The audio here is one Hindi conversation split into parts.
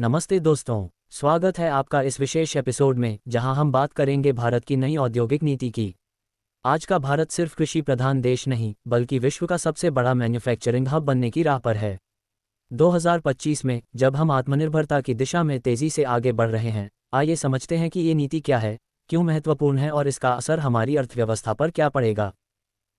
नमस्ते दोस्तों, स्वागत है आपका इस विशेष एपिसोड में जहां हम बात करेंगे भारत की नई औद्योगिक नीति की। आज का भारत सिर्फ कृषि प्रधान देश नहीं बल्कि विश्व का सबसे बड़ा मैन्युफैक्चरिंग हब बनने की राह पर है। 2025 में जब हम आत्मनिर्भरता की दिशा में तेजी से आगे बढ़ रहे हैं, आइए समझते हैं कि ये नीति क्या है, क्यों महत्वपूर्ण है और इसका असर हमारी अर्थव्यवस्था पर क्या पड़ेगा।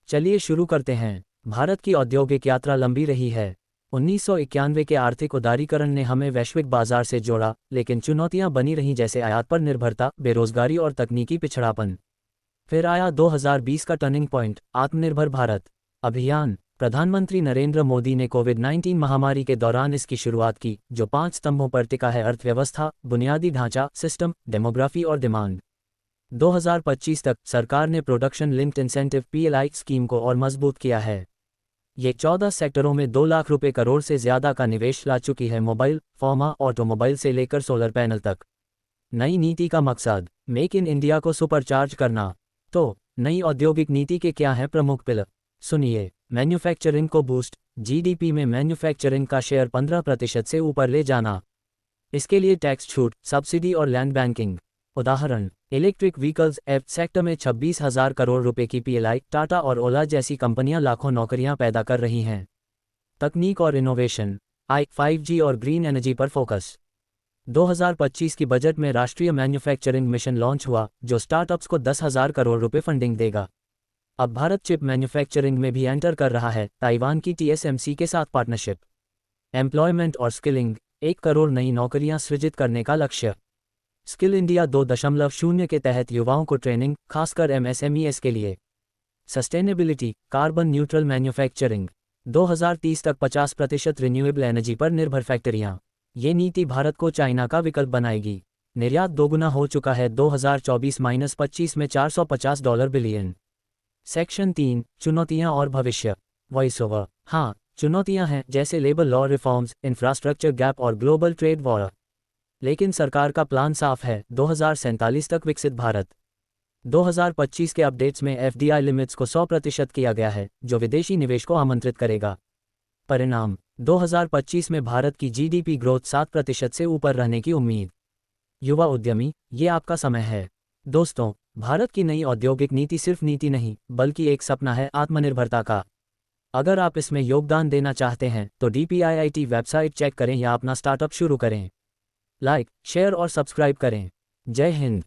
चलिए शुरू करते हैं। भारत की औद्योगिक यात्रा लंबी रही है। 1991 के आर्थिक उदारीकरण ने हमें वैश्विक बाजार से जोड़ा, लेकिन चुनौतियां बनी रहीं जैसे आयात पर निर्भरता, बेरोजगारी और तकनीकी पिछड़ापन। फिर आया 2020 का टर्निंग पॉइंट, आत्मनिर्भर भारत अभियान। प्रधानमंत्री नरेंद्र मोदी ने कोविड-19 महामारी के दौरान इसकी शुरुआत की, जो 5 स्तंभों पर टिका है: अर्थव्यवस्था, बुनियादी ढांचा, सिस्टम, डेमोग्राफी और डिमांड। 2025 तक सरकार ने production linked incentive (PLI) scheme को और मजबूत किया है। ये 14 सेक्टरों में 2 लाख रुपए करोड़ से ज्यादा का निवेश ला चुकी है, मोबाइल, फार्मा, ऑटोमोबाइल से लेकर सोलर पैनल तक। नई नीति का मकसद मेक इन इंडिया को सुपरचार्ज करना। तो नई औद्योगिक नीति के क्या हैं प्रमुख पिलर? सुनिए। मैन्युफैक्चरिंग को बूस्ट, जीडीपी में मैन्युफैक्चरिंग का शेयर 15% से ऊपर ले जाना। इसके लिए टैक्स छूट, सब्सिडी और लैंड बैंकिंग। उदाहरण, इलेक्ट्रिक व्हीकल्स एफ सेक्टर में 26,000 करोड़ रुपए की पीएलआई, टाटा और ओला जैसी कंपनियां लाखों नौकरियां पैदा कर रही हैं। तकनीक और इनोवेशन, 5G और ग्रीन एनर्जी पर फोकस। 2025 की बजट में राष्ट्रीय मैन्युफैक्चरिंग मिशन लॉन्च हुआ, जो स्टार्टअप्स को 10,000 करोड़ रुपए फंडिंग देगा। अब भारत चिप मैन्युफैक्चरिंग में भी एंटर कर रहा है, ताइवान की TSMC के साथ पार्टनरशिप। एम्प्लॉयमेंट और स्किलिंग, 1 करोड़ नई नौकरियां सृजित करने का लक्ष्य। स्किल इंडिया 2.0 के तहत युवाओं को ट्रेनिंग, खासकर MSMEs के लिए। सस्टेनेबिलिटी, कार्बन न्यूट्रल मैन्युफैक्चरिंग, 2030 तक 50% रिन्यूएबल एनर्जी पर निर्भर फैक्ट्रियां। ये नीति भारत को चाइना का विकल्प बनाएगी। निर्यात दोगुना हो चुका है 2024-25 में $450 बिलियन। सेक्शन 3, चुनौतियां और भविष्य। Voice over. हाँ, चुनौतियां हैं जैसे labour law reforms, infrastructure gap और ग्लोबल ट्रेड वॉर। लेकिन सरकार का प्लान साफ है: 2047 तक विकसित भारत। 2025 के अपडेट्स में FDI लिमिट्स को 100% किया गया है, जो विदेशी निवेश को आमंत्रित करेगा। परिणाम, 2025 में भारत की GDP ग्रोथ 7% से ऊपर रहने की उम्मीद। युवा उद्यमी, ये आपका समय है। दोस्तों, भारत की नई औद्योगिक नीति सिर्फ नीति नहीं बल्कि एक सपना है आत्मनिर्भरता का। अगर आप इसमें योगदान देना चाहते हैं तो DPIIT वेबसाइट चेक करें या अपना स्टार्टअप शुरू करें। लाइक, शेयर और सब्सक्राइब करें। जय हिंद।